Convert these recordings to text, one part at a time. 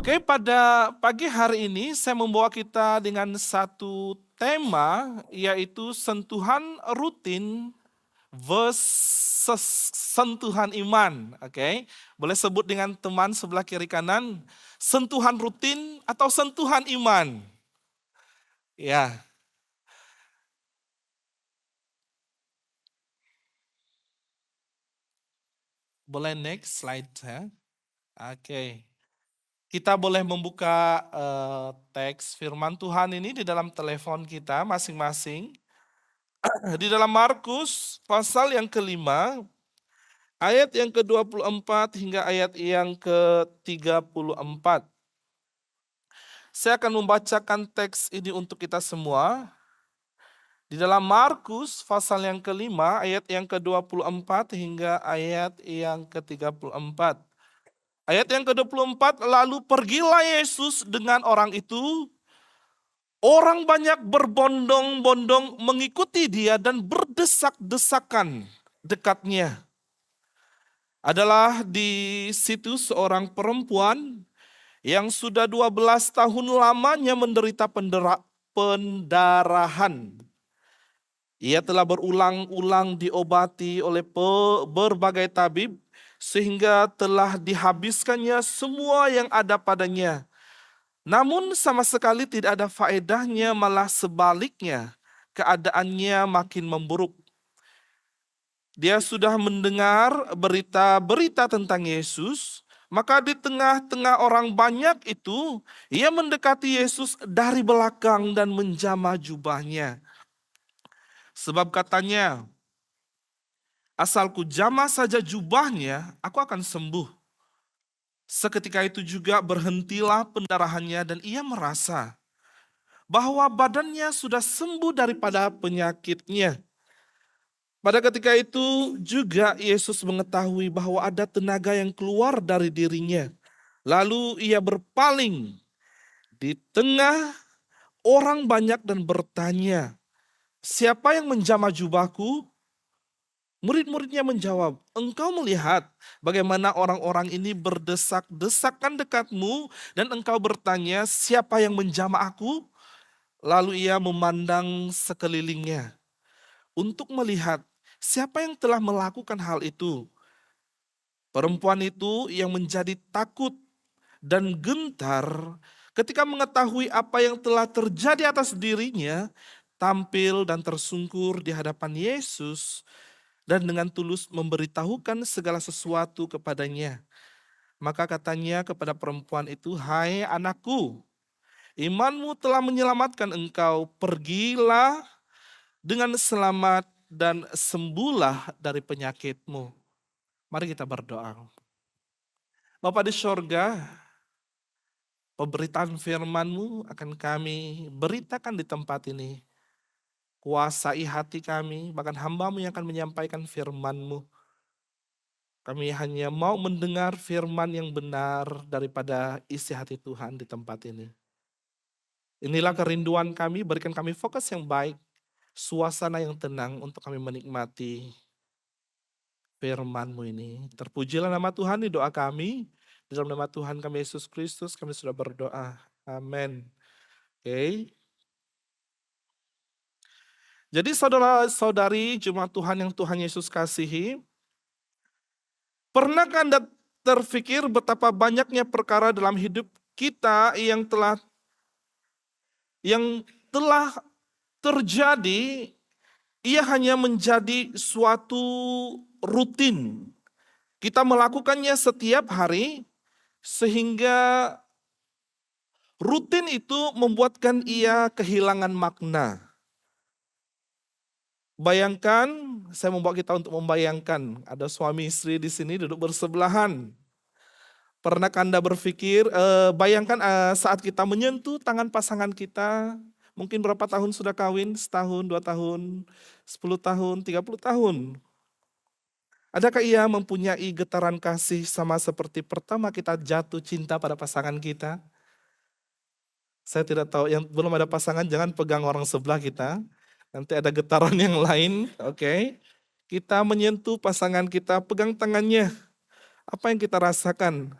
Oke, pada pagi hari ini saya membawa kita dengan satu tema, yaitu sentuhan rutin versus sentuhan iman. Oke, boleh sebut dengan teman sebelah kiri kanan, sentuhan rutin atau sentuhan iman. Ya, boleh next slide ya. Oke, kita boleh membuka teks firman Tuhan ini di dalam telepon kita masing-masing. Di dalam Markus pasal yang kelima, ayat yang ke-24 hingga ayat yang ke-34. Saya akan membacakan teks ini untuk kita semua. Di dalam Markus pasal yang kelima, ayat yang ke-24 hingga ayat yang ke-34. Ayat yang ke-24, lalu pergilah Yesus dengan orang itu. Orang banyak berbondong-bondong mengikuti dia dan berdesak-desakan dekatnya. Adalah di situ seorang perempuan yang sudah 12 tahun lamanya menderita pendarahan. Ia telah berulang-ulang diobati oleh berbagai tabib sehingga telah dihabiskannya semua yang ada padanya. Namun sama sekali tidak ada faedahnya, malah sebaliknya keadaannya makin memburuk. Dia sudah mendengar berita-berita tentang Yesus, maka di tengah-tengah orang banyak itu, ia mendekati Yesus dari belakang dan menjamah jubahnya. Sebab katanya, asalku jamah saja jubahnya, aku akan sembuh. Seketika itu juga berhentilah pendarahannya dan ia merasa bahwa badannya sudah sembuh daripada penyakitnya. Pada ketika itu juga Yesus mengetahui bahwa ada tenaga yang keluar dari dirinya. Lalu ia berpaling di tengah orang banyak dan bertanya, siapa yang menjamah jubahku? Murid-muridnya menjawab, engkau melihat bagaimana orang-orang ini berdesak-desakan dekatmu dan engkau bertanya, siapa yang menjamah aku? Lalu ia memandang sekelilingnya untuk melihat siapa yang telah melakukan hal itu. Perempuan itu yang menjadi takut dan gentar ketika mengetahui apa yang telah terjadi atas dirinya, tampil dan tersungkur di hadapan Yesus dan dengan tulus memberitahukan segala sesuatu kepadanya. Maka katanya kepada perempuan itu, hai anakku, imanmu telah menyelamatkan engkau, pergilah dengan selamat dan sembuhlah dari penyakitmu. Mari kita berdoa. Bapa di sorga, pemberitaan firman-Mu akan kami beritakan di tempat ini. Kuasai hati kami, bahkan hamba-Mu yang akan menyampaikan firman-Mu. Kami hanya mau mendengar firman yang benar daripada isi hati Tuhan di tempat ini. Inilah kerinduan kami, berikan kami fokus yang baik, suasana yang tenang untuk kami menikmati firman-Mu ini. Terpujilah nama Tuhan di doa kami. Di dalam nama Tuhan kami Yesus Kristus kami sudah berdoa. Amin. Oke. Jadi saudara-saudari jemaat Tuhan yang Tuhan Yesus kasihi, pernahkah Anda terfikir betapa banyaknya perkara dalam hidup kita yang telah terjadi, ia hanya menjadi suatu rutin. Kita melakukannya setiap hari sehingga rutin itu membuatkan ia kehilangan makna. Bayangkan, saya membawa kita untuk membayangkan, ada suami istri di sini duduk bersebelahan. Pernahkah Anda berpikir, bayangkan saat kita menyentuh tangan pasangan kita, mungkin berapa tahun sudah kawin, setahun, 2 tahun, 10 tahun, 30 tahun. Adakah ia mempunyai getaran kasih sama seperti pertama kita jatuh cinta pada pasangan kita? Saya tidak tahu, yang belum ada pasangan jangan pegang orang sebelah kita. Nanti ada getaran yang lain, oke. Kita menyentuh pasangan kita, pegang tangannya. Apa yang kita rasakan?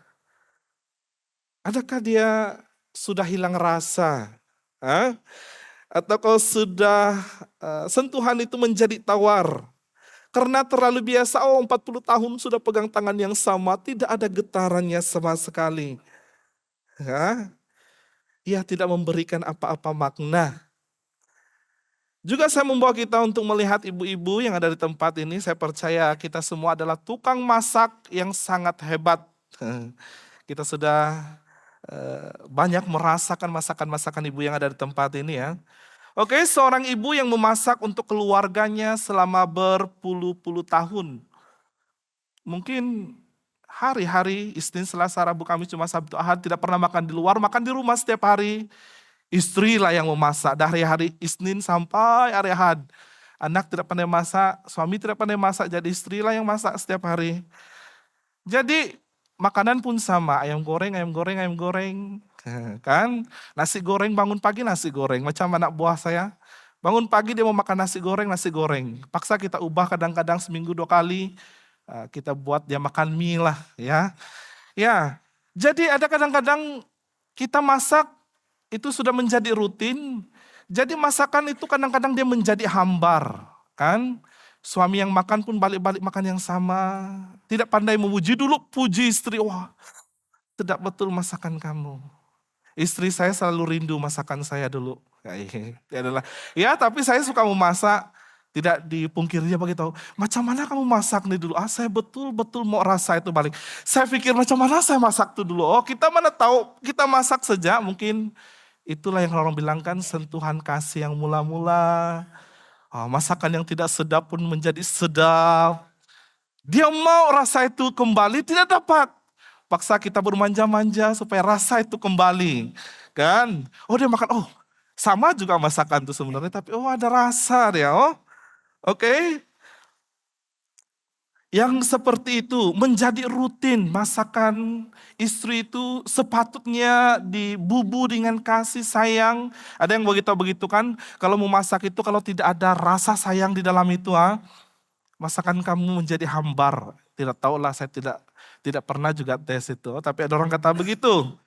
Adakah dia sudah hilang rasa? Hah? Atau kalau sudah sentuhan itu menjadi tawar? Karena terlalu biasa, 40 tahun sudah pegang tangan yang sama, tidak ada getarannya sama sekali. Ya, ia tidak memberikan apa-apa makna. Juga saya membawa kita untuk melihat ibu-ibu yang ada di tempat ini. Saya percaya kita semua adalah tukang masak yang sangat hebat. Kita sudah banyak merasakan masakan-masakan ibu yang ada di tempat ini ya. Oke, seorang ibu yang memasak untuk keluarganya selama berpuluh-puluh tahun. Mungkin hari-hari, Isnin, Selasa, Rabu, Kamis, Jumat, Sabtu, Ahad tidak pernah makan di luar, makan di rumah setiap hari. Istri lah yang memasak dari hari Isnin sampai hari Ahad. Anak tidak pandai masak, suami tidak pandai masak, jadi istri lah yang masak setiap hari. Jadi makanan pun sama, ayam goreng, ayam goreng, ayam goreng. Kan, nasi goreng, bangun pagi nasi goreng. Macam anak buah saya, bangun pagi dia mau makan nasi goreng, nasi goreng. Paksa kita ubah kadang-kadang seminggu 2 kali, kita buat dia makan mie lah ya. Ya, jadi ada kadang-kadang kita masak itu sudah menjadi rutin. Jadi masakan itu kadang-kadang dia menjadi hambar, kan? Suami yang makan pun balik-balik makan yang sama. Tidak pandai memuji, dulu puji istri. Wah, tidak betul masakan kamu. Istri saya selalu rindu masakan saya dulu. Ya, adalah. Ya, tapi saya suka memasak. Tidak dipungkirinya begitu. Macam mana kamu masak nih dulu? Saya betul-betul mau rasa itu balik. Saya pikir macam mana saya masak itu dulu. Oh, kita mana tahu, kita masak saja mungkin. Itulah yang orang bilangkan sentuhan kasih yang mula-mula. Masakan yang tidak sedap pun menjadi sedap. Dia mau rasa itu kembali, tidak dapat. Paksa kita bermanja-manja supaya rasa itu kembali. Kan? Oh, dia makan, oh sama juga masakan itu sebenarnya, tapi oh ada rasa dia. Oh, oke. Yang seperti itu menjadi rutin, masakan istri itu sepatutnya dibubu dengan kasih sayang. Ada yang begitu kan, kalau mau masak itu kalau tidak ada rasa sayang di dalam itu, masakan kamu menjadi hambar. Tidak tahulah, saya tidak pernah juga tes itu, tapi ada orang kata begitu.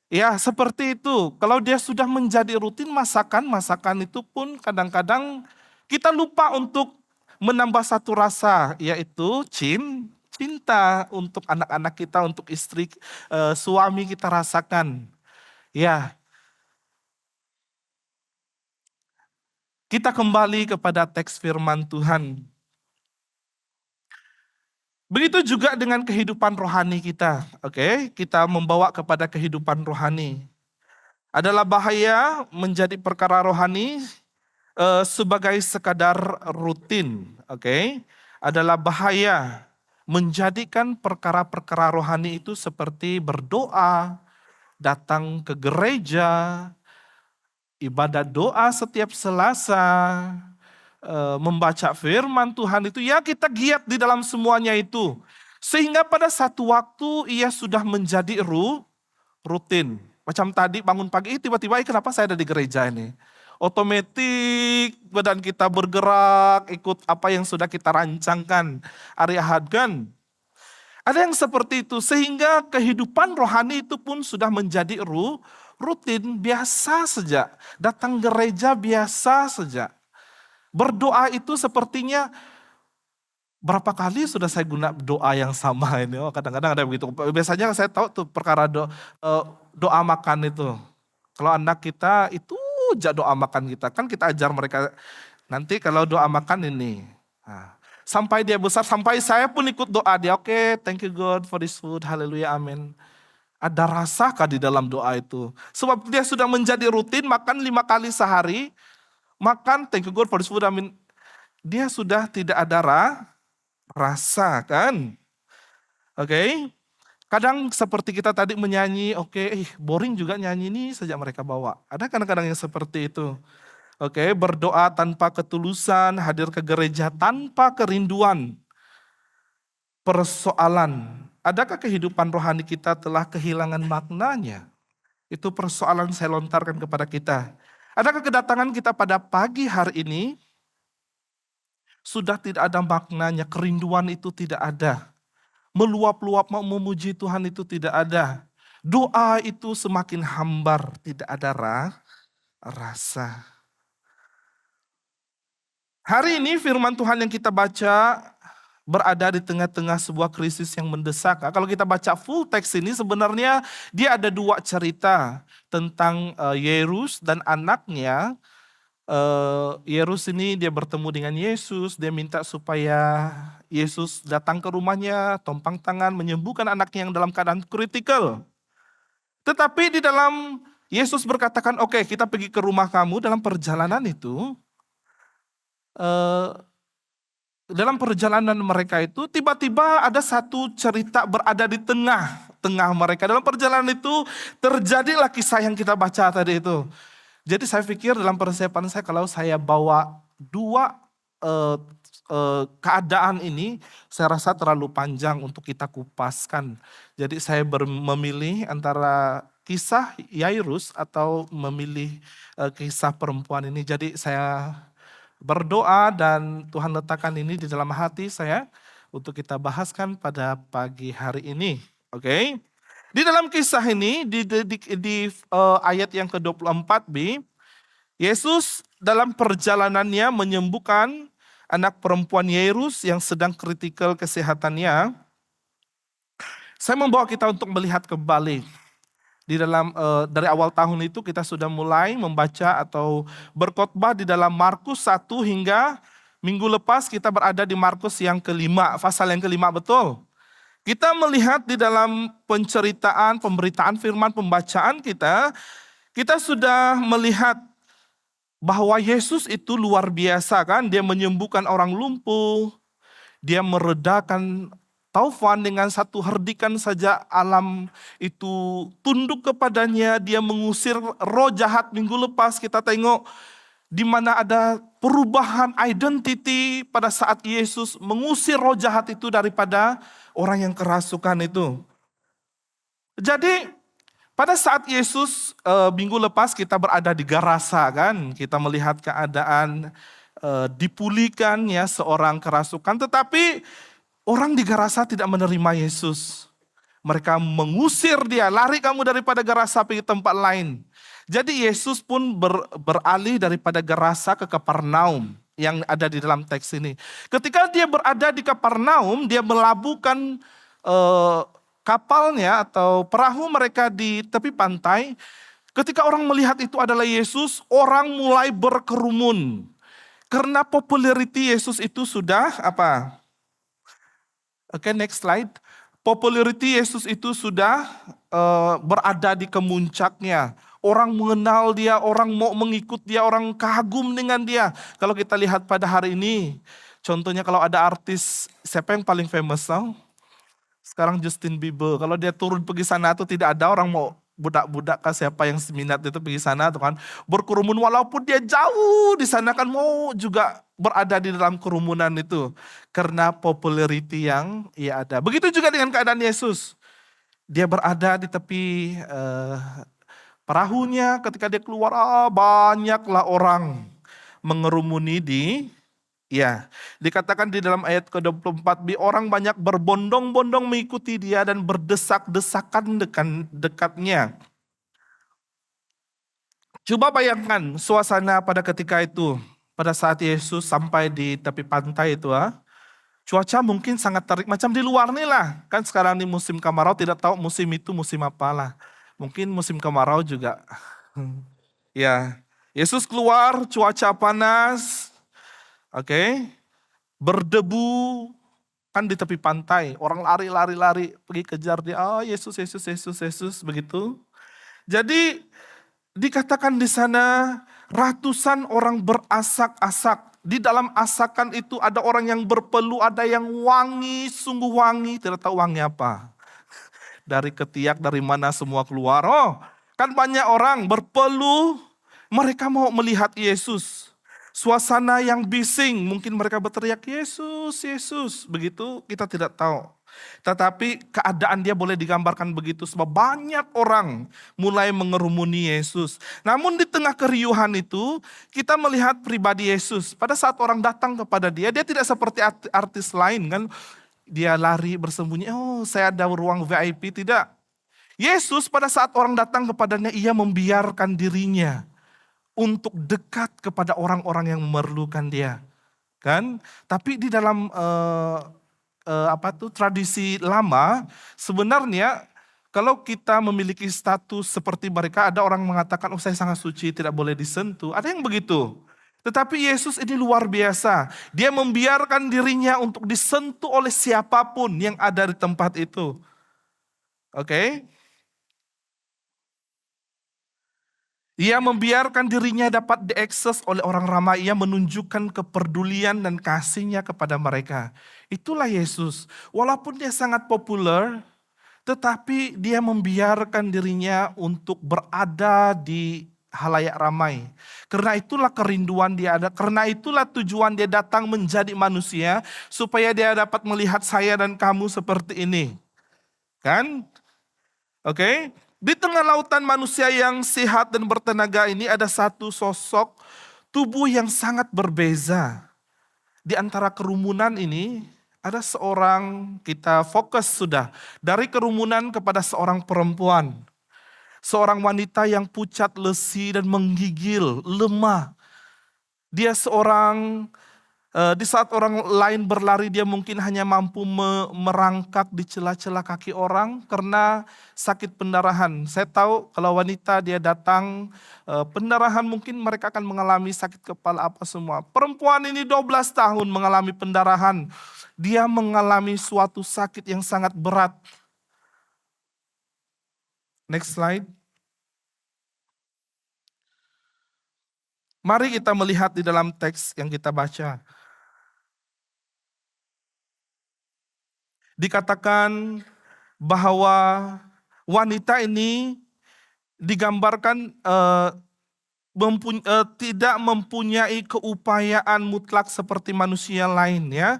Ya seperti itu, kalau dia sudah menjadi rutin masakan itu pun kadang-kadang kita lupa untuk menambah satu rasa, yaitu cinta untuk anak-anak kita, untuk istri, suami kita rasakan. Ya, kita kembali kepada teks firman Tuhan. Begitu juga dengan kehidupan rohani kita, oke? Kita membawa kepada kehidupan rohani. Adalah bahaya menjadi perkara rohani sebagai sekadar rutin, oke? Adalah bahaya menjadikan perkara-perkara rohani itu seperti berdoa, datang ke gereja, ibadat doa setiap Selasa, membaca firman Tuhan itu, ya kita giat di dalam semuanya itu. Sehingga pada satu waktu ia sudah menjadi rutin. Macam tadi bangun pagi, tiba-tiba kenapa saya ada di gereja ini? Otomatis badan kita bergerak, ikut apa yang sudah kita rancangkan hari Ahad kan. Ada yang seperti itu, sehingga kehidupan rohani itu pun sudah menjadi rutin, biasa saja. Datang gereja biasa saja. Berdoa itu sepertinya berapa kali sudah saya guna doa yang sama ini. Oh, kadang-kadang ada begitu. Biasanya saya tahu tuh perkara doa makan itu. Kalau anak kita itu doa makan kita. Kan kita ajar mereka nanti kalau doa makan ini. Nah, sampai dia besar, sampai saya pun ikut doa dia. Oke, thank you God for this food. Haleluya, amin. Ada rasakah di dalam doa itu? Sebab dia sudah menjadi rutin makan 5 kali sehari. Makan, thank you God for this food, amin. Dia sudah tidak ada rasa kan. Oke. Kadang seperti kita tadi menyanyi, oke, boring juga nyanyi ini saja mereka bawa. Ada kadang-kadang yang seperti itu. Oke, berdoa tanpa ketulusan, hadir ke gereja tanpa kerinduan. Persoalan, adakah kehidupan rohani kita telah kehilangan maknanya? Itu persoalan saya lontarkan kepada kita. Adakah kedatangan kita pada pagi hari ini sudah tidak ada maknanya, kerinduan itu tidak ada. Meluap-luap mau memuji Tuhan itu tidak ada. doa itu semakin hambar, tidak ada rasa. Hari ini firman Tuhan yang kita baca berada di tengah-tengah sebuah krisis yang mendesak. Kalau kita baca full teks ini sebenarnya dia ada dua cerita tentang Yerus dan anaknya. Yerus ini dia bertemu dengan Yesus, dia minta supaya Yesus datang ke rumahnya, tompang tangan, menyembuhkan anaknya yang dalam keadaan kritikal. Tetapi di dalam Yesus berkatakan, oke, kita pergi ke rumah kamu. Dalam perjalanan itu, dalam perjalanan mereka itu tiba-tiba ada satu cerita berada di tengah mereka. Dalam perjalanan itu terjadilah kisah yang kita baca tadi itu. Jadi saya pikir dalam persiapan saya kalau saya bawa dua keadaan ini, saya rasa terlalu panjang untuk kita kupaskan. Jadi saya memilih antara kisah Yairus atau memilih kisah perempuan ini. Jadi saya berdoa dan Tuhan letakkan ini di dalam hati saya untuk kita bahaskan pada pagi hari ini. Oke? Di dalam kisah ini, di ayat yang ke-24b, Yesus dalam perjalanannya menyembuhkan anak perempuan Yairus yang sedang kritikal kesehatannya. Saya membawa kita untuk melihat kembali. Di dalam dari awal tahun itu kita sudah mulai membaca atau berkhotbah di dalam Markus 1 hingga minggu lepas kita berada di Markus yang kelima, pasal yang kelima, betul. Kita melihat di dalam penceritaan, pemberitaan firman, pembacaan kita sudah melihat bahwa Yesus itu luar biasa kan. Dia menyembuhkan orang lumpuh, dia meredakan taufan dengan satu herdikan saja alam itu tunduk kepadanya. Dia mengusir roh jahat. Minggu lepas kita tengok di mana ada perubahan identity pada saat Yesus mengusir roh jahat itu daripada orang yang kerasukan itu. Jadi pada saat Yesus minggu lepas kita berada di Gerasa kan, kita melihat keadaan dipulihkan ya seorang kerasukan, tetapi orang di Gerasa tidak menerima Yesus. Mereka mengusir dia, lari kamu daripada Gerasa pergi tempat lain. Jadi Yesus pun beralih daripada Gerasa ke Kapernaum yang ada di dalam teks ini. Ketika dia berada di Kapernaum, dia melabuhkan kapalnya atau perahu mereka di tepi pantai. Ketika orang melihat itu adalah Yesus, orang mulai berkerumun. Karena populariti Yesus itu sudah apa? Oke, next slide. Populariti Yesus itu sudah berada di kemuncaknya. Orang mengenal dia, orang mau mengikut dia, orang kagum dengan dia. Kalau kita lihat pada hari ini, contohnya kalau ada artis, siapa yang paling famous now? Sekarang Justin Bieber, kalau dia turun pergi sana tuh tidak ada orang mau budak-budak kah siapa yang seminat itu pergi sana tuh kan. Berkerumun walaupun dia jauh di sana kan mau juga berada di dalam kerumunan itu. Karena populariti yang ia ada. Begitu juga dengan keadaan Yesus. Dia berada di tepi perahunya, ketika dia keluar banyaklah orang mengerumuni dikatakan di dalam ayat ke-24b, orang banyak berbondong-bondong mengikuti dia dan berdesak-desakan dekatnya. Coba bayangkan suasana pada ketika itu, pada saat Yesus sampai di tepi pantai itu. Cuaca mungkin sangat terik, macam di luar nih lah. Kan sekarang di musim kemarau, tidak tahu musim itu musim apalah. Mungkin musim kemarau juga. Ya, Yesus keluar, cuaca panas. Oke, berdebu kan di tepi pantai, orang lari pergi kejar dia. Yesus begitu. Jadi dikatakan di sana ratusan orang berasak-asak. Di dalam asakan itu ada orang yang berpeluh, ada yang wangi, sungguh wangi, tidak tahu wangi apa. Dari ketiak, dari mana semua keluar. Kan banyak orang berpeluh, mereka mau melihat Yesus. Suasana yang bising, mungkin mereka berteriak, Yesus, Yesus. Begitu kita tidak tahu. Tetapi keadaan dia boleh digambarkan begitu. Sebab banyak orang mulai mengerumuni Yesus. Namun di tengah keriuhan itu, kita melihat pribadi Yesus. Pada saat orang datang kepada dia tidak seperti artis lain kan. Dia lari bersembunyi, saya ada ruang VIP, tidak. Yesus pada saat orang datang kepadanya, ia membiarkan dirinya untuk dekat kepada orang-orang yang memerlukan dia. Kan? Tapi di dalam tradisi lama, sebenarnya kalau kita memiliki status seperti mereka, ada orang mengatakan, oh saya sangat suci, tidak boleh disentuh. Ada yang begitu. Tetapi Yesus ini luar biasa. Dia membiarkan dirinya untuk disentuh oleh siapapun yang ada di tempat itu. Oke? Ia membiarkan dirinya dapat diakses oleh orang ramai. Ia menunjukkan kepedulian dan kasihnya kepada mereka. Itulah Yesus. Walaupun dia sangat populer, tetapi dia membiarkan dirinya untuk berada di halayak ramai. Karena itulah kerinduan dia ada. Karena itulah tujuan dia datang menjadi manusia. Supaya dia dapat melihat saya dan kamu seperti ini. Kan? Oke? Di tengah lautan manusia yang sehat dan bertenaga ini ada satu sosok tubuh yang sangat berbeza. Di antara kerumunan ini ada seorang, kita fokus sudah, dari kerumunan kepada seorang perempuan. Seorang wanita yang pucat, lesi dan menggigil, lemah. Dia seorang, di saat orang lain berlari dia mungkin hanya mampu merangkak di celah-celah kaki orang karena sakit pendarahan. Saya tahu kalau wanita dia datang pendarahan mungkin mereka akan mengalami sakit kepala apa semua. Perempuan ini 12 tahun mengalami pendarahan. Dia mengalami suatu sakit yang sangat berat. Next slide. Mari kita melihat di dalam teks yang kita baca. Dikatakan bahwa wanita ini digambarkan tidak mempunyai keupayaan mutlak seperti manusia lain ya.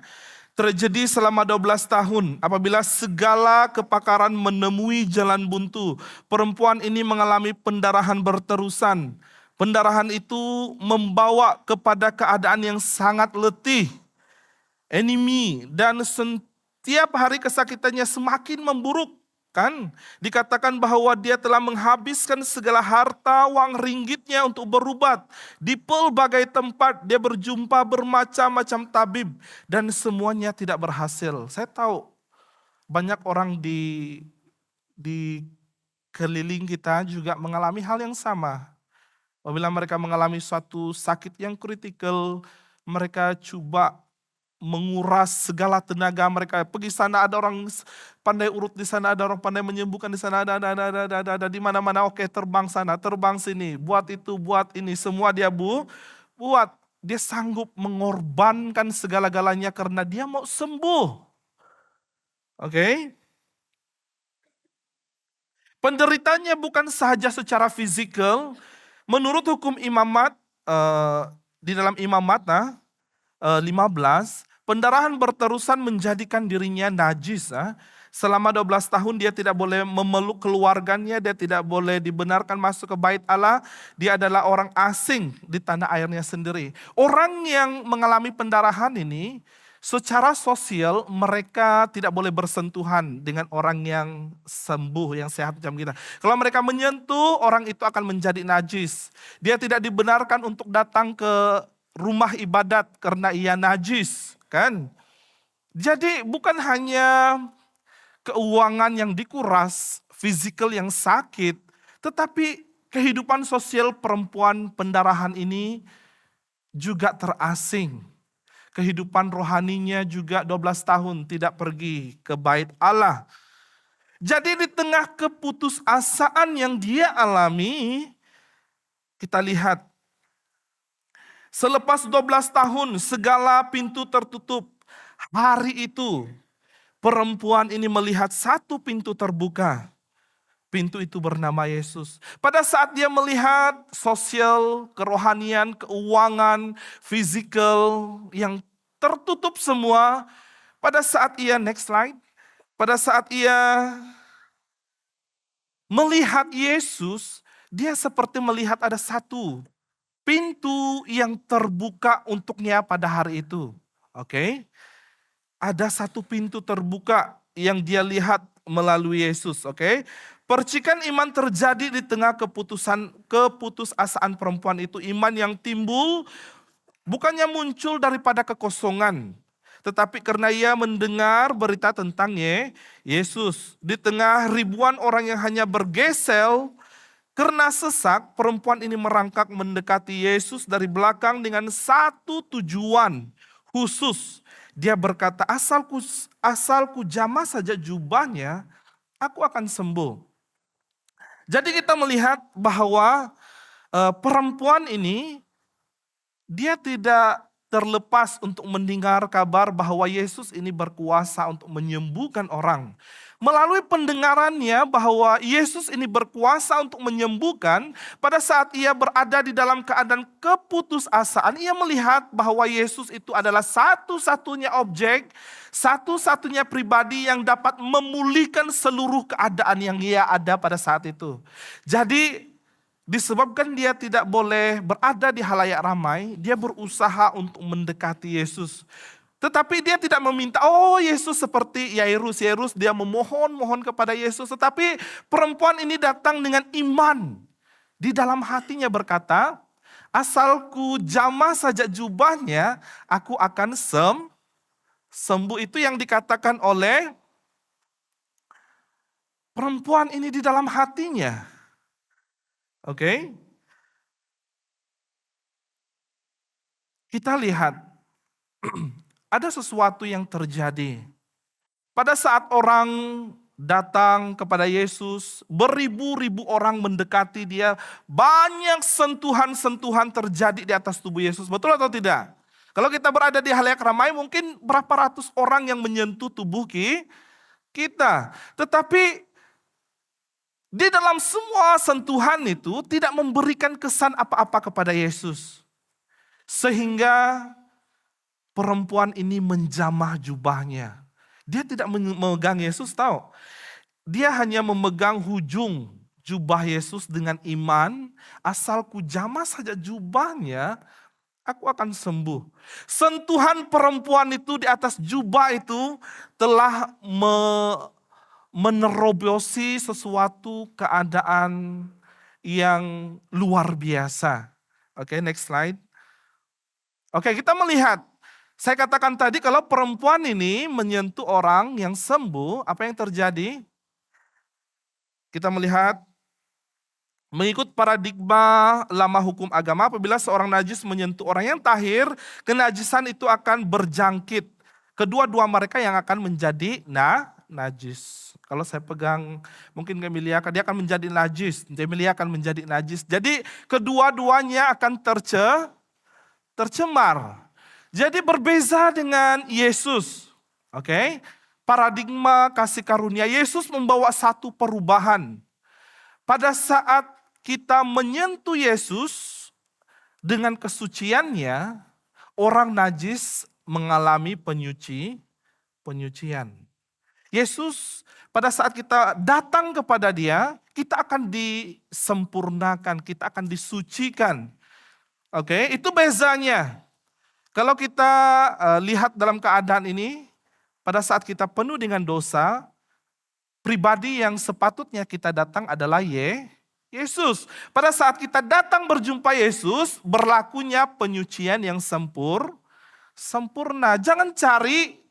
Terjadi selama 12 tahun apabila segala kepakaran menemui jalan buntu. Perempuan ini mengalami pendarahan berterusan. Pendarahan itu membawa kepada keadaan yang sangat letih, anemi, dan setiap hari kesakitannya semakin memburuk. Kan dikatakan bahwa dia telah menghabiskan segala harta uang ringgitnya untuk berobat. Di pelbagai tempat dia berjumpa bermacam-macam tabib dan semuanya tidak berhasil. Saya tahu banyak orang di keliling kita juga mengalami hal yang sama. Apabila mereka mengalami suatu sakit yang kritikal, mereka coba menguras segala tenaga mereka. Pergi sana ada orang pandai urut di sana, ada orang pandai menyembuhkan di sana, ada di mana-mana. Oke, terbang sana, terbang sini, buat itu, buat ini, semua dia buat. Dia sanggup mengorbankan segala-galanya karena dia mau sembuh. Oke? Penderitanya bukan sahaja secara fisikal. Menurut hukum imamat, di dalam imamat 15, pendarahan berterusan menjadikan dirinya najis. Selama 12 tahun dia tidak boleh memeluk keluarganya, dia tidak boleh dibenarkan masuk ke bait Allah. Dia adalah orang asing di tanah airnya sendiri. Orang yang mengalami pendarahan ini, secara sosial mereka tidak boleh bersentuhan dengan orang yang sembuh, yang sehat macam kita. Kalau mereka menyentuh, orang itu akan menjadi najis. Dia tidak dibenarkan untuk datang ke rumah ibadat karena ia najis, kan? Jadi bukan hanya keuangan yang dikuras, fisikal yang sakit, tetapi kehidupan sosial perempuan pendarahan ini juga terasing. Kehidupan rohaninya juga 12 tahun tidak pergi ke bait Allah. Jadi di tengah keputusasaan yang dia alami, kita lihat selepas 12 tahun segala pintu tertutup. Hari itu perempuan ini melihat satu pintu terbuka. Pintu itu bernama Yesus. Pada saat dia melihat sosial, kerohanian, keuangan, fisikal yang tertutup semua. Pada saat ia, next slide. Pada saat ia melihat Yesus, dia seperti melihat ada satu pintu yang terbuka untuknya pada hari itu. Oke. Ada satu pintu terbuka yang dia lihat melalui Yesus, oke. Percikan iman terjadi di tengah keputusasaan perempuan itu. Iman yang timbul bukannya muncul daripada kekosongan, tetapi karena ia mendengar berita tentang Yesus. Di tengah ribuan orang yang hanya bergesel karena sesak, perempuan ini merangkak mendekati Yesus dari belakang dengan satu tujuan khusus. Dia berkata, asalku jamah saja jubahnya, aku akan sembuh. Jadi kita melihat bahwa perempuan ini, dia tidak terlepas untuk mendengar kabar bahwa Yesus ini berkuasa untuk menyembuhkan orang. Melalui pendengarannya bahwa Yesus ini berkuasa untuk menyembuhkan, pada saat ia berada di dalam keadaan keputusasaan, ia melihat bahwa Yesus itu adalah satu-satunya objek, satu-satunya pribadi yang dapat memulihkan seluruh keadaan yang ia ada pada saat itu. Jadi disebabkan dia tidak boleh berada di halayak ramai, dia berusaha untuk mendekati Yesus. Tetapi dia tidak meminta, oh Yesus seperti Yairus, dia memohon-mohon kepada Yesus. Tetapi perempuan ini datang dengan iman. Di dalam hatinya berkata, asalku jamah saja jubahnya, aku akan sembuh. Itu yang dikatakan oleh perempuan ini di dalam hatinya. Oke? Kita lihat, ada sesuatu yang terjadi. Pada saat orang datang kepada Yesus, beribu-ribu orang mendekati dia, banyak sentuhan-sentuhan terjadi di atas tubuh Yesus. Betul atau tidak? Kalau kita berada di halayak ramai, mungkin berapa ratus orang yang menyentuh tubuh kita. Tetapi di dalam semua sentuhan itu tidak memberikan kesan apa-apa kepada Yesus. Sehingga perempuan ini menjamah jubahnya. Dia tidak memegang Yesus, tahu. Dia hanya memegang hujung jubah Yesus dengan iman. Asalku jamah saja jubahnya, aku akan sembuh. Sentuhan perempuan itu di atas jubah itu telah menerobosi sesuatu keadaan yang luar biasa. Oke, next slide. Oke, kita melihat. Saya katakan tadi kalau perempuan ini menyentuh orang yang sembuh, apa yang terjadi? Kita melihat mengikut paradigma lama hukum agama, apabila seorang najis menyentuh orang yang tahir, kenajisan itu akan berjangkit. Kedua-dua mereka yang akan menjadi najis. Kalau saya pegang mungkin Emilia, dia akan menjadi najis. Emilia akan menjadi najis. Jadi kedua-duanya akan tercemar. Jadi berbeza dengan Yesus. Oke? Paradigma kasih karunia Yesus membawa satu perubahan. Pada saat kita menyentuh Yesus dengan kesuciannya, orang najis mengalami penyucian. Yesus pada saat kita datang kepada dia, kita akan disempurnakan, kita akan disucikan. Oke, itu bezanya. Kalau kita lihat dalam keadaan ini, pada saat kita penuh dengan dosa, pribadi yang sepatutnya kita datang adalah Yesus. Pada saat kita datang berjumpa Yesus, berlakunya penyucian yang sempurna. Jangan cari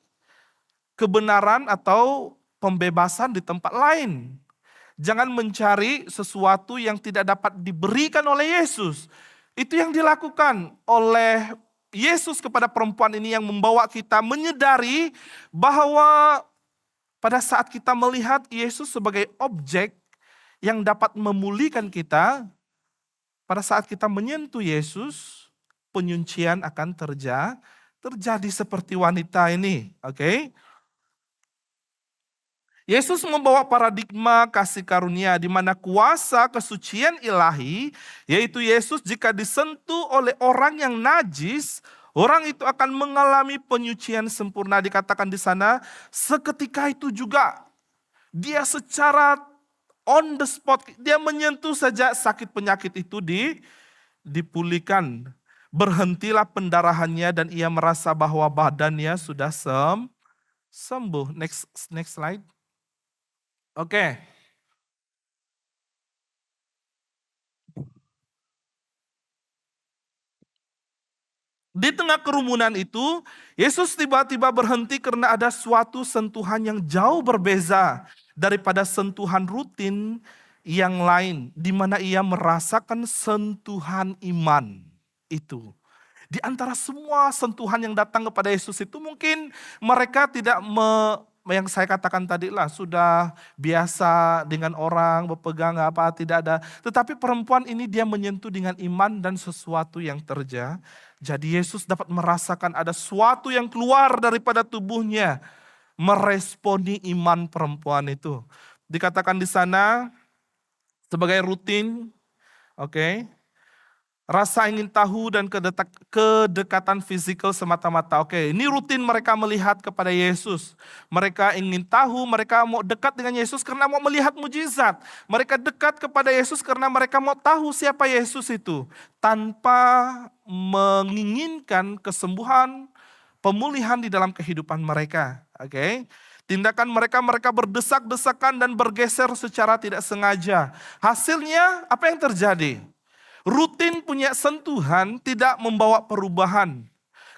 kebenaran atau pembebasan di tempat lain. Jangan mencari sesuatu yang tidak dapat diberikan oleh Yesus. Itu yang dilakukan oleh Yesus kepada perempuan ini, yang membawa kita menyadari bahwa pada saat kita melihat Yesus sebagai objek yang dapat memulihkan kita, pada saat kita menyentuh Yesus, penyucian akan terjadi seperti wanita ini. Oke? Yesus membawa paradigma kasih karunia di mana kuasa kesucian ilahi, yaitu Yesus jika disentuh oleh orang yang najis, orang itu akan mengalami penyucian sempurna. Dikatakan di sana, seketika itu juga dia secara on the spot, dia menyentuh saja sakit penyakit itu dipulihkan. Berhentilah pendarahannya dan ia merasa bahwa badannya sudah sembuh. Next slide. Oke. Di tengah kerumunan itu, Yesus tiba-tiba berhenti karena ada suatu sentuhan yang jauh berbeza daripada sentuhan rutin yang lain, di mana ia merasakan sentuhan iman itu. Di antara semua sentuhan yang datang kepada Yesus itu mungkin mereka tidak yang saya katakan tadi lah, sudah biasa dengan orang berpegang apa tidak ada. Tetapi perempuan ini dia menyentuh dengan iman dan sesuatu yang terjadi. Jadi Yesus dapat merasakan ada sesuatu yang keluar daripada tubuhnya, meresponi iman perempuan itu. Dikatakan di sana sebagai rutin, oke. Rasa ingin tahu dan kedekatan fisikal semata-mata. Oke, ini rutin mereka melihat kepada Yesus. Mereka ingin tahu, mereka mau dekat dengan Yesus karena mau melihat mujizat. Mereka dekat kepada Yesus karena mereka mau tahu siapa Yesus itu. Tanpa menginginkan kesembuhan, pemulihan di dalam kehidupan mereka. Oke. Tindakan mereka berdesak-desakan dan bergeser secara tidak sengaja. Hasilnya apa yang terjadi? Rutin punya sentuhan tidak membawa perubahan.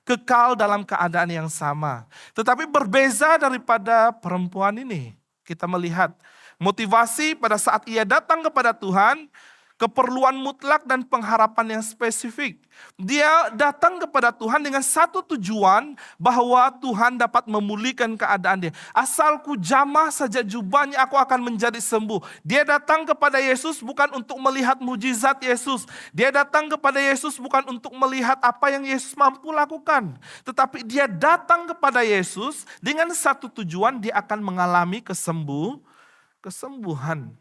Kekal dalam keadaan yang sama. Tetapi berbeza daripada perempuan ini. Kita melihat motivasi pada saat ia datang kepada Tuhan, keperluan mutlak dan pengharapan yang spesifik. Dia datang kepada Tuhan dengan satu tujuan bahwa Tuhan dapat memulihkan keadaan dia. Asalku jamah saja jubahnya aku akan menjadi sembuh. Dia datang kepada Yesus bukan untuk melihat mujizat Yesus. Dia datang kepada Yesus bukan untuk melihat apa yang Yesus mampu lakukan. Tetapi dia datang kepada Yesus dengan satu tujuan, dia akan mengalami kesembuhan.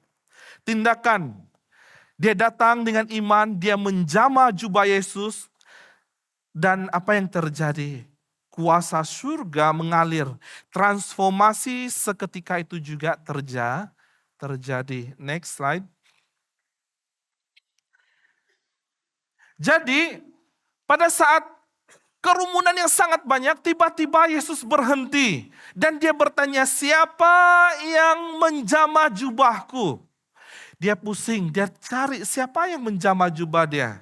Tindakan. Dia datang dengan iman, dia menjamah jubah Yesus. Dan apa yang terjadi? Kuasa surga mengalir. Transformasi seketika itu juga terjadi. Next slide. Jadi pada saat kerumunan yang sangat banyak, tiba-tiba Yesus berhenti. Dan dia bertanya, siapa yang menjamah jubahku? Dia pusing, dia cari siapa yang menjamah jubah dia.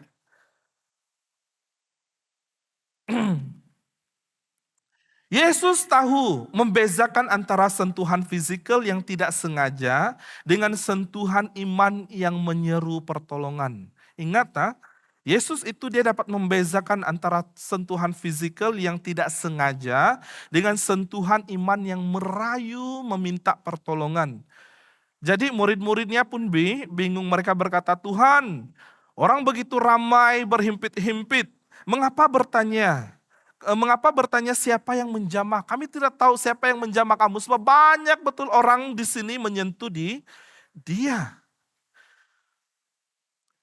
Yesus tahu membezakan antara sentuhan fisikal yang tidak sengaja dengan sentuhan iman yang menyeru pertolongan. Ingat tak? Yesus itu dia dapat membezakan antara sentuhan fisikal yang tidak sengaja dengan sentuhan iman yang merayu meminta pertolongan. Jadi murid-muridnya pun bingung, mereka berkata, Tuhan, orang begitu ramai berhimpit-himpit, mengapa bertanya? Mengapa bertanya siapa yang menjamah? Kami tidak tahu siapa yang menjamah kamu, sebab banyak betul orang di sini menyentuh dia.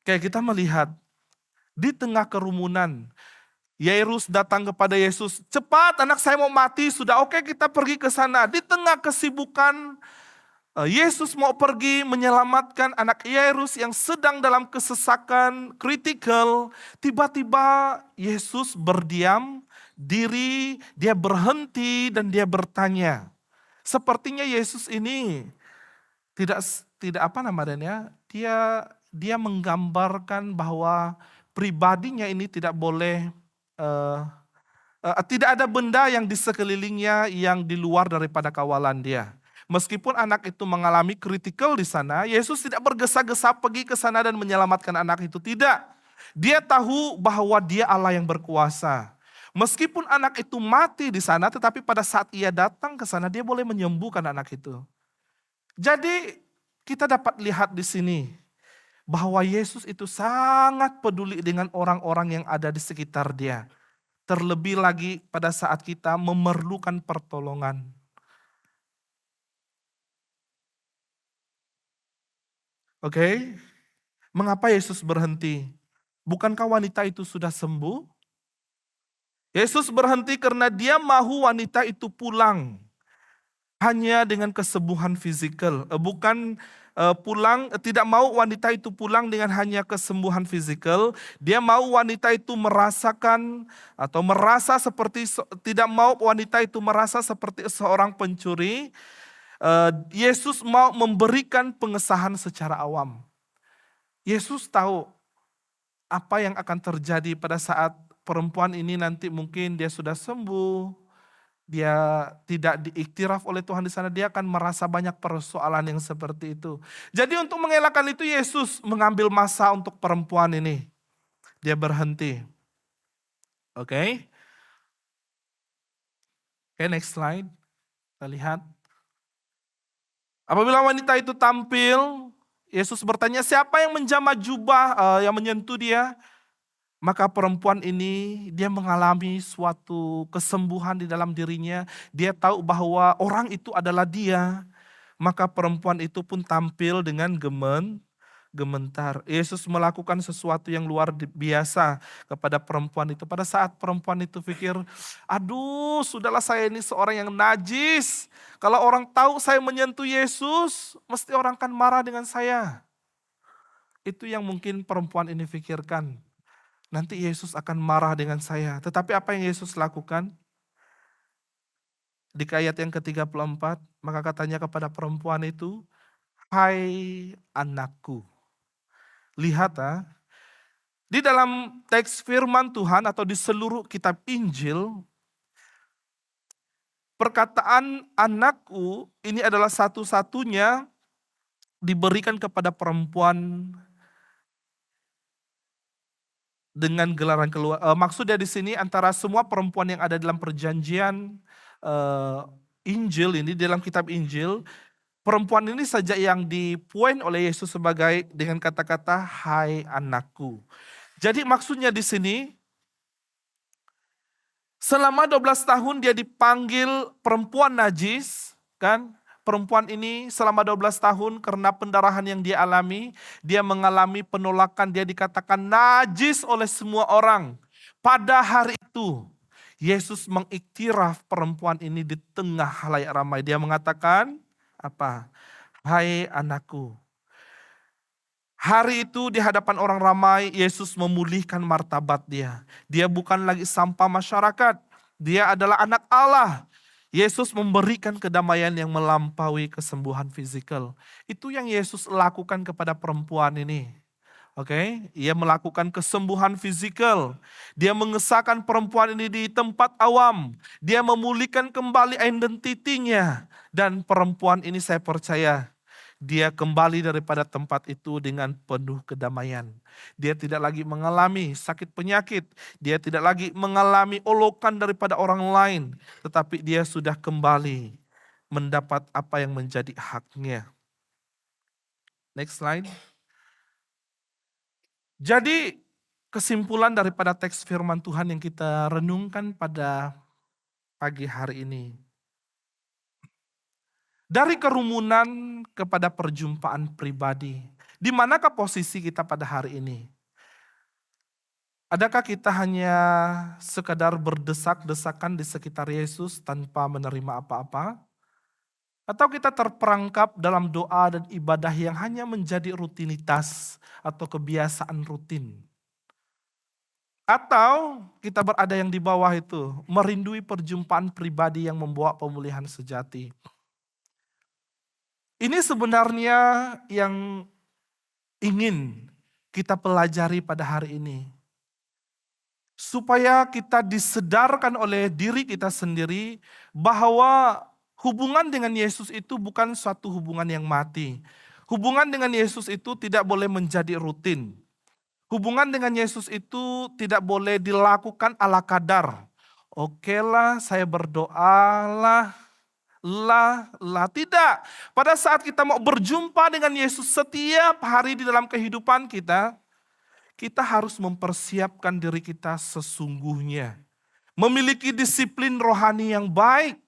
Kayak kita melihat di tengah kerumunan, Yairus datang kepada Yesus, cepat anak saya mau mati, sudah oke kita pergi ke sana. Di tengah kesibukan, Yesus mau pergi menyelamatkan anak Yairus yang sedang dalam kesesakan kritikal. Tiba-tiba Yesus berdiam diri, dia berhenti dan dia bertanya. Sepertinya Yesus ini tidak apa namanya? Dia menggambarkan bahwa pribadinya ini tidak boleh tidak ada benda yang di sekelilingnya yang di luar daripada kawalan dia. Meskipun anak itu mengalami kritikal di sana, Yesus tidak bergesa-gesa pergi ke sana dan menyelamatkan anak itu. Tidak. Dia tahu bahwa dia Allah yang berkuasa. Meskipun anak itu mati di sana, tetapi pada saat ia datang ke sana, dia boleh menyembuhkan anak itu. Jadi kita dapat lihat di sini bahwa Yesus itu sangat peduli dengan orang-orang yang ada di sekitar dia. Terlebih lagi pada saat kita memerlukan pertolongan. Oke, mengapa Yesus berhenti? Bukankah wanita itu sudah sembuh? Yesus berhenti karena dia mahu wanita itu pulang. Hanya dengan kesembuhan fisikal. Tidak mau wanita itu pulang dengan hanya kesembuhan fisikal. Dia mau wanita itu merasakan atau merasa seperti, tidak mau wanita itu merasa seperti seorang pencuri. Yesus mau memberikan pengesahan secara awam. Yesus tahu apa yang akan terjadi pada saat perempuan ini nanti mungkin dia sudah sembuh, dia tidak diiktiraf oleh Tuhan di sana, dia akan merasa banyak persoalan yang seperti itu. Jadi untuk mengelakkan itu Yesus mengambil masa untuk perempuan ini. Dia berhenti. Oke. Oke, next slide. Kita lihat. Apabila wanita itu tampil, Yesus bertanya, siapa yang menjamah jubah, yang menyentuh dia? Maka perempuan ini dia mengalami suatu kesembuhan di dalam dirinya. Dia tahu bahwa orang itu adalah dia. Maka perempuan itu pun tampil dengan gementar. Yesus melakukan sesuatu yang luar biasa kepada perempuan itu. Pada saat perempuan itu pikir, aduh sudahlah saya ini seorang yang najis. Kalau orang tahu saya menyentuh Yesus, mesti orang akan marah dengan saya. Itu yang mungkin perempuan ini pikirkan. Nanti Yesus akan marah dengan saya. Tetapi apa yang Yesus lakukan? Di ayat yang ke-34, maka katanya kepada perempuan itu, hai anakku. Lihat di dalam teks firman Tuhan atau di seluruh kitab Injil, perkataan anakku ini adalah satu-satunya diberikan kepada perempuan dengan gelaran keluar. Maksudnya di sini antara semua perempuan yang ada dalam perjanjian Injil ini, dalam kitab Injil, perempuan ini saja yang dipoin oleh Yesus sebagai dengan kata-kata hai anakku. Jadi maksudnya di sini selama 12 tahun dia dipanggil perempuan najis, kan? Perempuan ini selama 12 tahun karena pendarahan yang dia alami, dia mengalami penolakan, dia dikatakan najis oleh semua orang. Pada hari itu, Yesus mengiktiraf perempuan ini di tengah halayak ramai. Dia mengatakan, apa? Hai anakku. Hari itu di hadapan orang ramai, Yesus memulihkan martabat dia. Dia bukan lagi sampah masyarakat. Dia adalah anak Allah. Yesus memberikan kedamaian yang melampaui kesembuhan fisikal. Itu yang Yesus lakukan kepada perempuan ini. Oke, ia melakukan kesembuhan fisikal. Dia mengesahkan perempuan ini di tempat awam. Dia memulihkan kembali identitinya. Dan perempuan ini saya percaya dia kembali daripada tempat itu dengan penuh kedamaian. Dia tidak lagi mengalami sakit penyakit. Dia tidak lagi mengalami olokan daripada orang lain. Tetapi dia sudah kembali mendapat apa yang menjadi haknya. Next slide. Jadi kesimpulan daripada teks firman Tuhan yang kita renungkan pada pagi hari ini. Dari kerumunan kepada perjumpaan pribadi. Di manakah posisi kita pada hari ini? Adakah kita hanya sekadar berdesak-desakan di sekitar Yesus tanpa menerima apa-apa? Atau kita terperangkap dalam doa dan ibadah yang hanya menjadi rutinitas atau kebiasaan rutin? Atau kita berada yang di bawah itu, merindui perjumpaan pribadi yang membawa pemulihan sejati? Ini sebenarnya yang ingin kita pelajari pada hari ini. Supaya kita disedarkan oleh diri kita sendiri bahwa hubungan dengan Yesus itu bukan suatu hubungan yang mati. Hubungan dengan Yesus itu tidak boleh menjadi rutin. Hubungan dengan Yesus itu tidak boleh dilakukan ala kadar. Oke lah, saya berdoa lah. Tidak. Pada saat kita mau berjumpa dengan Yesus setiap hari di dalam kehidupan kita, kita harus mempersiapkan diri kita sesungguhnya. Memiliki disiplin rohani yang baik.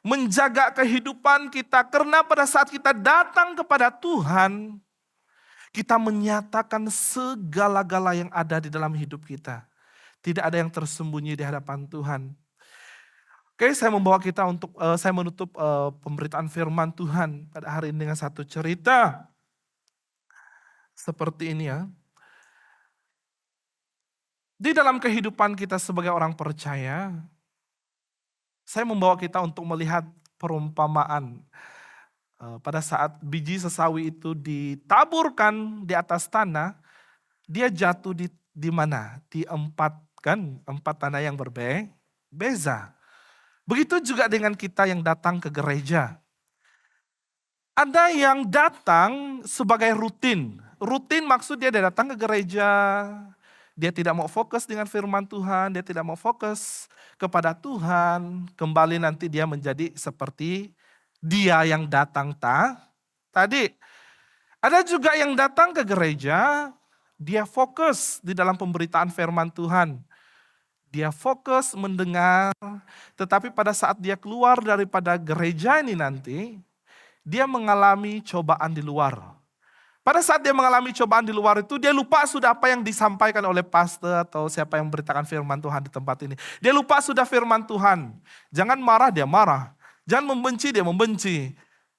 Menjaga kehidupan kita, karena pada saat kita datang kepada Tuhan, kita menyatakan segala-gala yang ada di dalam hidup kita. Tidak ada yang tersembunyi di hadapan Tuhan. Oke, saya membawa kita untuk, saya menutup pemberitaan firman Tuhan pada hari ini dengan satu cerita. Seperti ini ya. Di dalam kehidupan kita sebagai orang percaya, saya membawa kita untuk melihat perumpamaan. Pada saat biji sesawi itu ditaburkan di atas tanah, dia jatuh di mana? Di 4 kan? 4 tanda yang berbeza. Begitu juga dengan kita yang datang ke gereja. Ada yang datang sebagai rutin. Rutin maksud dia datang ke gereja, dia tidak mau fokus dengan firman Tuhan, dia tidak mau fokus kepada Tuhan. Kembali nanti dia menjadi seperti dia yang datang tadi. Ada juga yang datang ke gereja, dia fokus di dalam pemberitaan firman Tuhan. Dia fokus mendengar, tetapi pada saat dia keluar daripada gereja ini nanti, dia mengalami cobaan di luar. Pada saat dia mengalami cobaan di luar itu, dia lupa sudah apa yang disampaikan oleh pastor atau siapa yang memberitakan firman Tuhan di tempat ini. Dia lupa sudah firman Tuhan. Jangan marah, dia marah. Jangan membenci, dia membenci.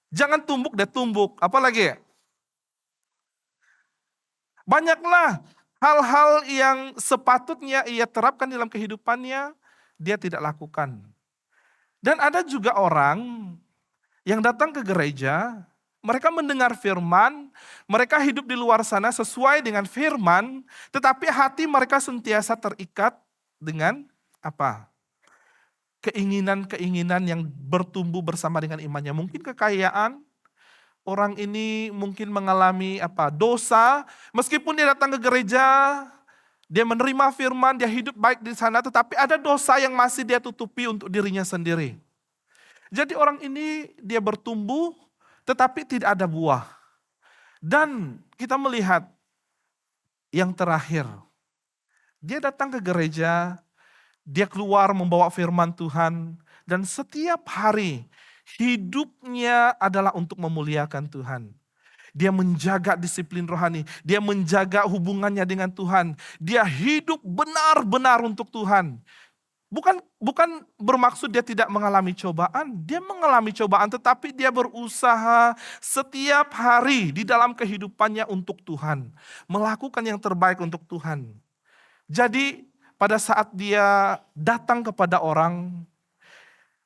Jangan tumbuk, dia tumbuk. Apalagi? Banyaklah hal-hal yang sepatutnya ia terapkan dalam kehidupannya, dia tidak lakukan. Dan ada juga orang yang datang ke gereja, mereka mendengar firman, mereka hidup di luar sana sesuai dengan firman, tetapi hati mereka sentiasa terikat dengan apa? Keinginan-keinginan yang bertumbuh bersama dengan imannya. Mungkin kekayaan, orang ini mungkin mengalami dosa, meskipun dia datang ke gereja, dia menerima firman, dia hidup baik di sana, tetapi ada dosa yang masih dia tutupi untuk dirinya sendiri. Jadi orang ini dia bertumbuh, tetapi tidak ada buah. Dan kita melihat yang terakhir, dia datang ke gereja, dia keluar membawa firman Tuhan, dan setiap hari hidupnya adalah untuk memuliakan Tuhan. Dia menjaga disiplin rohani, dia menjaga hubungannya dengan Tuhan, dia hidup benar-benar untuk Tuhan. Bukan bermaksud dia tidak mengalami cobaan, dia mengalami cobaan tetapi dia berusaha setiap hari di dalam kehidupannya untuk Tuhan. Melakukan yang terbaik untuk Tuhan. Jadi pada saat dia datang kepada orang,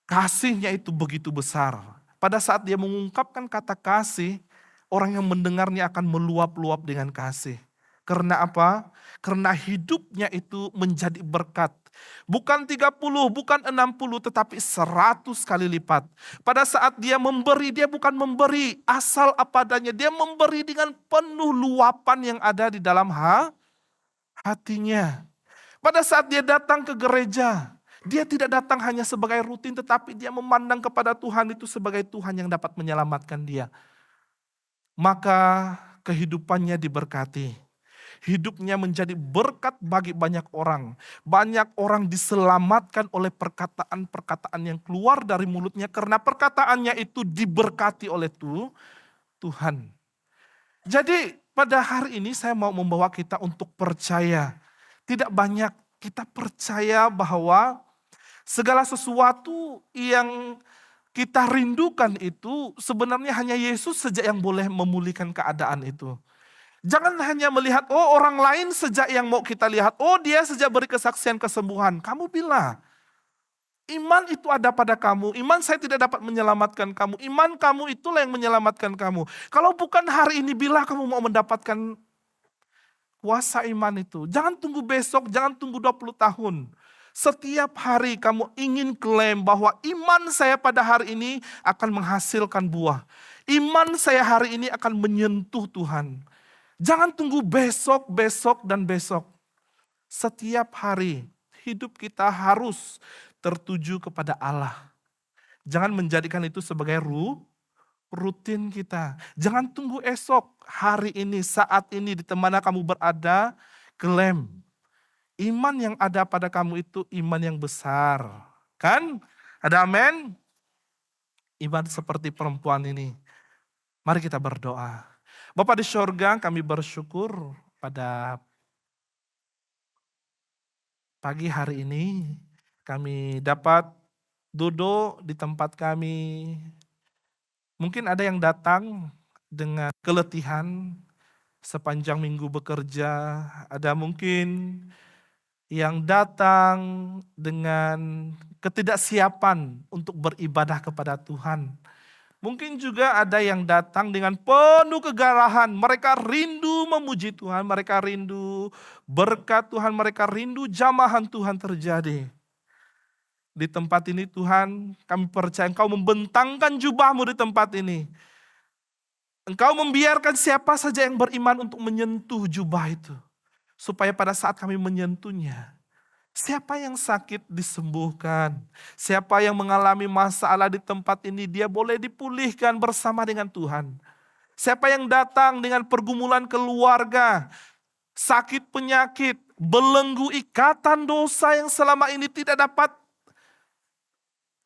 kasihnya itu begitu besar. Pada saat dia mengungkapkan kata kasih, orang yang mendengarnya akan meluap-luap dengan kasih. Karena apa? Karena hidupnya itu menjadi berkat. Bukan 30, bukan 60, tetapi 100 kali lipat. Pada saat dia memberi, dia bukan memberi asal apa adanya. Dia memberi dengan penuh luapan yang ada di dalam hatinya. Pada saat dia datang ke gereja, dia tidak datang hanya sebagai rutin, tetapi dia memandang kepada Tuhan itu sebagai Tuhan yang dapat menyelamatkan dia. Maka kehidupannya diberkati. Hidupnya menjadi berkat bagi banyak orang. Banyak orang diselamatkan oleh perkataan-perkataan yang keluar dari mulutnya karena perkataannya itu diberkati oleh Tuhan. Jadi pada hari ini saya mau membawa kita untuk percaya. Tidak banyak kita percaya bahwa segala sesuatu yang kita rindukan itu sebenarnya hanya Yesus saja yang boleh memulihkan keadaan itu. Jangan hanya melihat, orang lain sejak yang mau kita lihat, dia sejak beri kesaksian kesembuhan. Kamu bilang, iman itu ada pada kamu, iman saya tidak dapat menyelamatkan kamu, iman kamu itulah yang menyelamatkan kamu. Kalau bukan hari ini, bila kamu mau mendapatkan kuasa iman itu, jangan tunggu besok, jangan tunggu 20 tahun. Setiap hari kamu ingin klaim bahwa iman saya pada hari ini akan menghasilkan buah. Iman saya hari ini akan menyentuh Tuhan. Jangan tunggu besok, besok, dan besok. Setiap hari hidup kita harus tertuju kepada Allah. Jangan menjadikan itu sebagai rutin kita. Jangan tunggu esok, hari ini, saat ini, di mana kamu berada, klaim. Iman yang ada pada kamu itu iman yang besar. Kan? Ada amin? Iman seperti perempuan ini. Mari kita berdoa. Bapa di sorga, kami bersyukur pada pagi hari ini kami dapat duduk di tempat kami. Mungkin ada yang datang dengan keletihan sepanjang minggu bekerja, ada mungkin yang datang dengan ketidaksiapan untuk beribadah kepada Tuhan. Mungkin juga ada yang datang dengan penuh kegarahan. Mereka rindu memuji Tuhan, mereka rindu berkat Tuhan, mereka rindu jamahan Tuhan terjadi. Di tempat ini Tuhan, kami percaya Engkau membentangkan jubahmu di tempat ini. Engkau membiarkan siapa saja yang beriman untuk menyentuh jubah itu. Supaya pada saat kami menyentuhnya, siapa yang sakit disembuhkan. Siapa yang mengalami masalah di tempat ini, dia boleh dipulihkan bersama dengan Tuhan. Siapa yang datang dengan pergumulan keluarga, sakit penyakit, belenggu ikatan dosa yang selama ini tidak dapat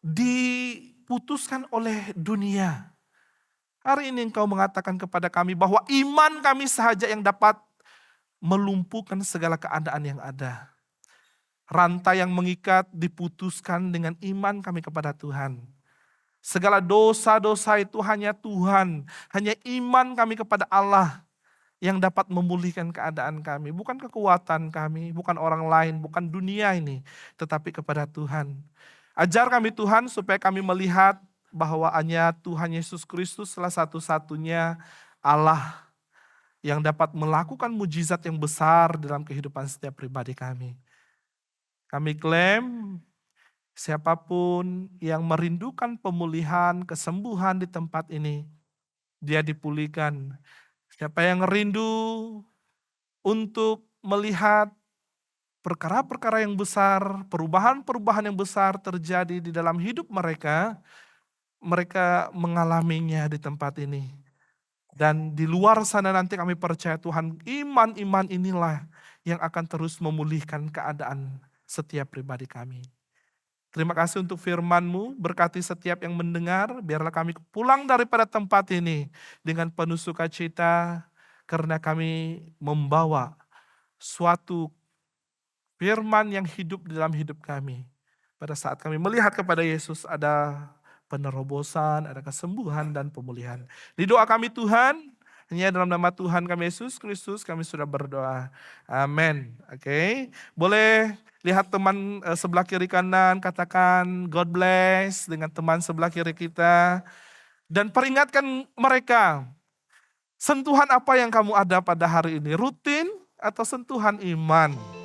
diputuskan oleh dunia. Hari ini Engkau mengatakan kepada kami bahwa iman kami sahaja yang dapat melumpuhkan segala keadaan yang ada. Rantai yang mengikat diputuskan dengan iman kami kepada Tuhan. Segala dosa-dosa itu hanya Tuhan, hanya iman kami kepada Allah yang dapat memulihkan keadaan kami. Bukan kekuatan kami, bukan orang lain, bukan dunia ini, tetapi kepada Tuhan. Ajar kami Tuhan supaya kami melihat bahwa hanya Tuhan Yesus Kristus salah satu-satunya Allah yang dapat melakukan mujizat yang besar dalam kehidupan setiap pribadi kami. Kami klaim siapapun yang merindukan pemulihan, kesembuhan di tempat ini, dia dipulihkan. Siapa yang rindu untuk melihat perkara-perkara yang besar, perubahan-perubahan yang besar terjadi di dalam hidup mereka, mereka mengalaminya di tempat ini. Dan di luar sana nanti kami percaya Tuhan, iman-iman inilah yang akan terus memulihkan keadaan setiap pribadi kami. Terima kasih untuk firman-Mu, berkati setiap yang mendengar, biarlah kami pulang daripada tempat ini dengan penuh sukacita, karena kami membawa suatu firman yang hidup di dalam hidup kami. Pada saat kami melihat kepada Yesus ada penerobosan, ada kesembuhan dan pemulihan. Di doa kami Tuhan, hanya dalam nama Tuhan kami Yesus Kristus kami sudah berdoa. Amin. Oke. Boleh lihat teman sebelah kiri kanan, katakan God bless dengan teman sebelah kiri kita. Dan peringatkan mereka, sentuhan apa yang kamu ada pada hari ini? Rutin atau sentuhan iman?